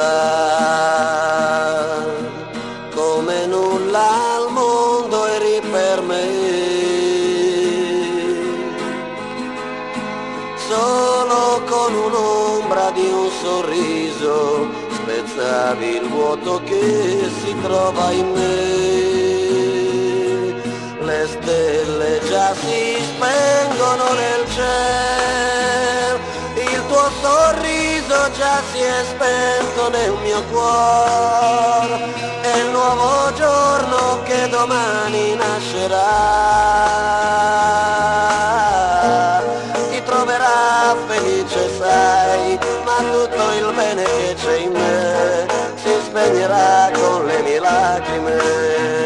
là, come nulla al mondo eri per me, solo con un'ombra di un sorriso spezzavi il vuoto che si trova in me. Le stelle già si spengono nel cielo, il tuo sorriso già si è spento nel mio cuore, è il nuovo giorno che domani nascerà, ti troverà felice sai, ma tutto il bene che c'è in me si spegnerà con le mie lacrime.